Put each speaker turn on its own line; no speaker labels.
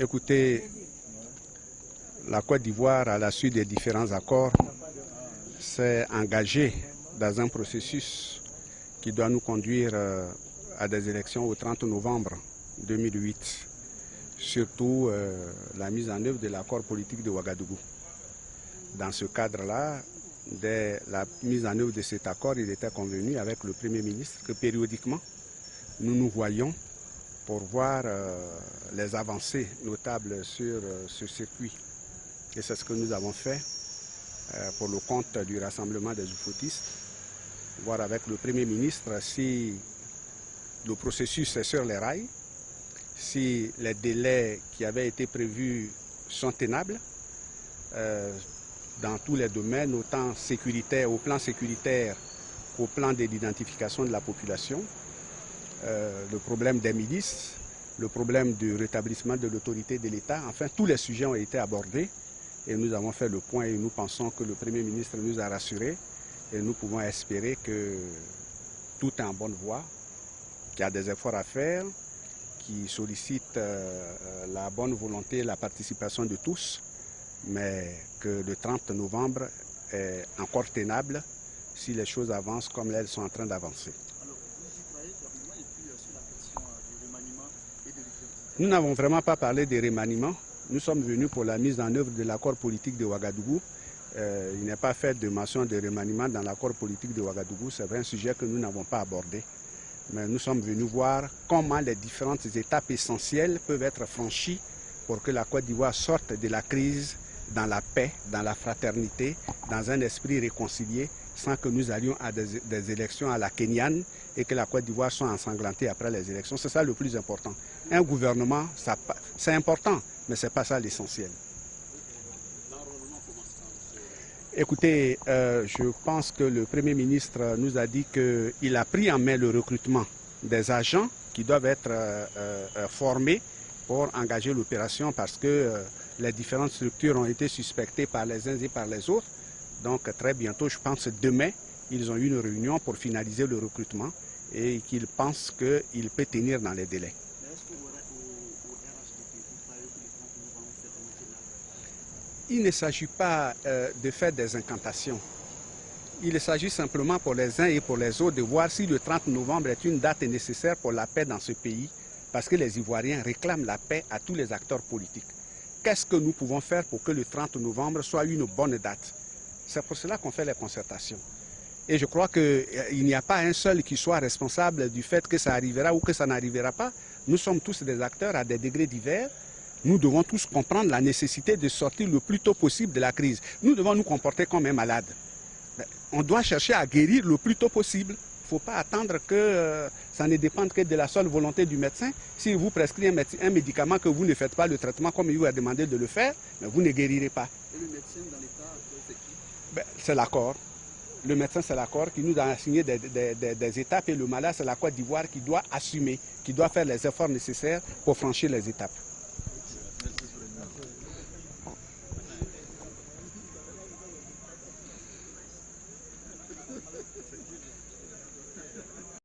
Écoutez, la Côte d'Ivoire, à la suite des différents accords, s'est engagée dans un processus qui doit nous conduire à des élections au 30 novembre 2008. Surtout la mise en œuvre de l'accord politique de Ouagadougou. Dans ce cadre-là, dès la mise en œuvre de cet accord, il était convenu avec le Premier ministre que périodiquement, nous nous voyions pour voir les avancées notables sur ce circuit. Et c'est ce que nous avons fait pour le compte du rassemblement des oufoutistes, voir avec le Premier ministre si le processus est sur les rails, si les délais qui avaient été prévus sont tenables dans tous les domaines, autant sécuritaire, au plan sécuritaire qu'au plan de l'identification de la population, le problème des milices, le problème du rétablissement de l'autorité de l'État. Enfin, tous les sujets ont été abordés et nous avons fait le point et nous pensons que le Premier ministre nous a rassurés et nous pouvons espérer que tout est en bonne voie, qu'il y a des efforts à faire, qui sollicitent la bonne volonté et la participation de tous, mais que le 30 novembre est encore tenable si les choses avancent comme elles sont en train d'avancer. Nous n'avons vraiment pas parlé de remaniement. Nous sommes venus pour la mise en œuvre de l'accord politique de Ouagadougou. Il n'est pas fait de mention de remaniement dans l'accord politique de Ouagadougou. C'est un sujet que nous n'avons pas abordé. Mais nous sommes venus voir comment les différentes étapes essentielles peuvent être franchies pour que la Côte d'Ivoire sorte de la crise dans la paix, dans la fraternité, dans un esprit réconcilié, sans que nous allions à des élections à la kenyane et que la Côte d'Ivoire soit ensanglantée après les élections. C'est ça le plus important. Un gouvernement, c'est important, mais ce n'est pas ça l'essentiel. Écoutez, je pense que le Premier ministre nous a dit qu'il a pris en main le recrutement des agents qui doivent être formés pour engager l'opération parce que les différentes structures ont été suspectées par les uns et par les autres. Donc très bientôt, je pense demain, ils ont eu une réunion pour finaliser le recrutement et qu'ils pensent qu'il peut tenir dans les délais. Il ne s'agit pas de faire des incantations. Il s'agit simplement pour les uns et pour les autres de voir si le 30 novembre est une date nécessaire pour la paix dans ce pays, parce que les Ivoiriens réclament la paix à tous les acteurs politiques. Qu'est-ce que nous pouvons faire pour que le 30 novembre soit une bonne date? C'est pour cela qu'on fait les concertations. Et je crois qu'il n'y a pas un seul qui soit responsable du fait que ça arrivera ou que ça n'arrivera pas. Nous sommes tous des acteurs à des degrés divers. Nous devons tous comprendre la nécessité de sortir le plus tôt possible de la crise. Nous devons nous comporter comme un malade. On doit chercher à guérir le plus tôt possible. Il ne faut pas attendre que ça ne dépende que de la seule volonté du médecin. S'il vous prescrit un médicament que vous ne faites pas le traitement comme il vous a demandé de le faire, mais vous ne guérirez pas.
Et le médecin dans l'État, c'est qui?
C'est l'accord. Le médecin, c'est l'accord qui nous a assigné des étapes et le malade, c'est la Côte d'Ivoire qui doit assumer, qui doit faire les efforts nécessaires pour franchir les étapes.